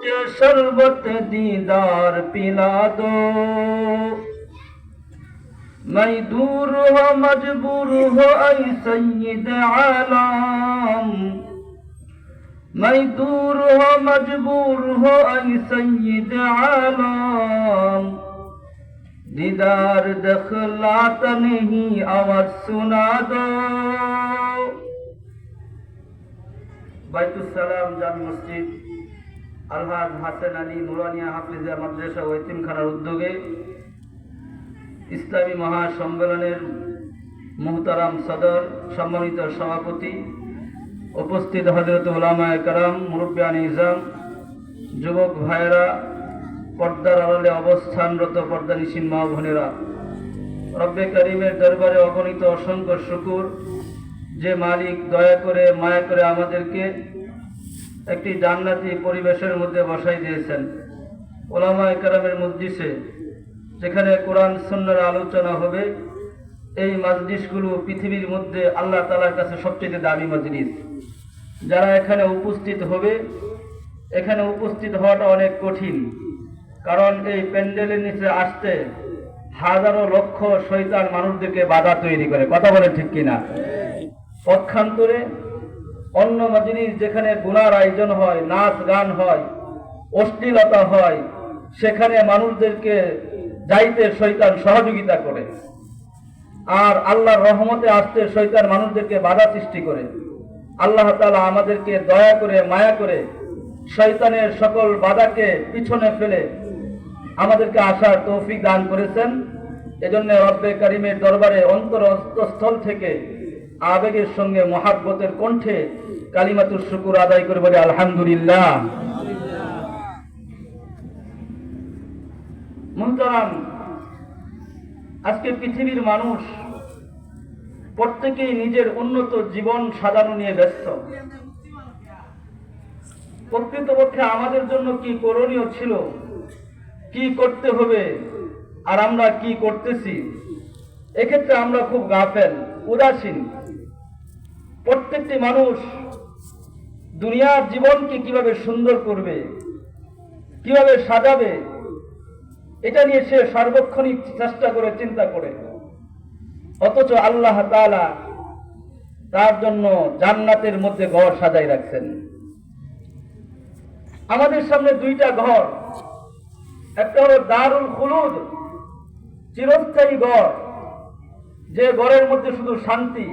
शरबत दीदार पिला दो। मैं दूर हो मजबूर हो ऐ सैयद आलम, मैं दूर हो मजबूर हो ऐ सैयद आलम, दीदार दखलात नहीं आवाज सुना दो। বাইতুস সালাম জামি মসজিদ আলহাজ হাসান আলী নুরানিয়া হাফিজা মাদ্রাসা ও এতিমখানার উদ্যোগে ইসলামী মহাসম্মেলনের মুহতারাম সদর, সম্মানিত সভাপতি, উপস্থিত হযরত উলামায়ে কেরাম, মুরব্বিয়ান ইজাম, যুবক ভাইয়েরা, পর্দার আড়ালে অবস্থানরত পর্দানিশীন মা বোনেরা, রব্বে করিমের দরবারে অগণিত অসংখ্য শুকর যে মালিক দয়া করে মায়া করে আমাদেরকে একটি জান্নাতি পরিবেশের মধ্যে বসাই দিয়েছেন। উলামায়ে কেরামের মজলিসে যেখানে কোরআন সুন্নাহর আলোচনা হবে, এই মজলিসগুলো পৃথিবীর মধ্যে আল্লাহ তাআলার কাছে সবচেয়ে দামি মজলিস। যারা এখানে উপস্থিত হবে, এখানে উপস্থিত হওয়াটা অনেক কঠিন, কারণ এই প্যান্ডেলের নিচে আসতে হাজারো লক্ষ শয়তান মানুষদেরকে বাধা তৈরি করে। কথা বলেন ঠিক কিনা? পক্ষান্তরে অন্য মজলিস যেখানে গুনার আয়োজন হয়, নাচ গান হয়, অশ্লীলতা হয়, সেখানে মানুষদেরকে যাইতে শয়তান সহযোগিতা করে, আর আল্লাহর রহমতে আসতে শয়তান মানুষদেরকে বাধা সৃষ্টি করে। আল্লাহ তাআলা আমাদেরকে দয়া করে মায়া করে শয়তানের সকল বাধাকে পিছনে ফেলে আমাদেরকে আসার তৌফিক দান করেছেন। এজন্য রব্বে করিমের দরবারে অন্তরস্থল থেকে আবেগের সঙ্গে মহাব্বতের কণ্ঠে কালিমাতুশ শুকুর আদায় করে বলে আলহামদুলিল্লাহ। মুহতারাম, আজকে পৃথিবীর মানুষ প্রত্যেকেই নিজের উন্নত জীবন সাজানো নিয়ে ব্যস্ত। প্রকৃতপক্ষে আমাদের জন্য কি করণীয় ছিল, কি করতে হবে, আর আমরা কি করতেছি, এক্ষেত্রে আমরা খুব গাফেল, উদাসীন। প্রত্যেকটি মানুষ দুনিয়ার জীবনকে কিভাবে সুন্দর করবে, কিভাবে সাজাবে, এটা নিয়ে সে সার্বক্ষণিক চেষ্টা করে, চিন্তা করে। অথচ আল্লাহ তাআলা তার জন্য জান্নাতের মধ্যে ঘর সাজাই রাখছেন। আমাদের সামনে দুইটা ঘর, একটা হলো দারুল খুলুদ, চিরস্থায়ী ঘর, যে ঘরের মধ্যে শুধু শান্তি,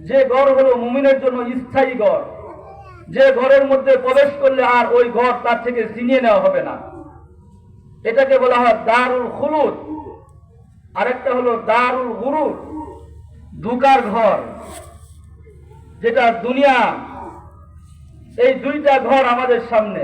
যে ঘর হলো মুমিনের জন্য স্থায়ী ঘর, যে ঘরের মধ্যে প্রবেশ করলে আর ওই ঘর তার থেকে ছিনিয়ে নেওয়া হবে না, এটাকে বলা হয় দারুল খুলুদ। আরেকটা হলো দারুল গুরুর, ধোঁকার ঘর, যেটা দুনিয়া। এই দুইটা ঘর আমাদের সামনে।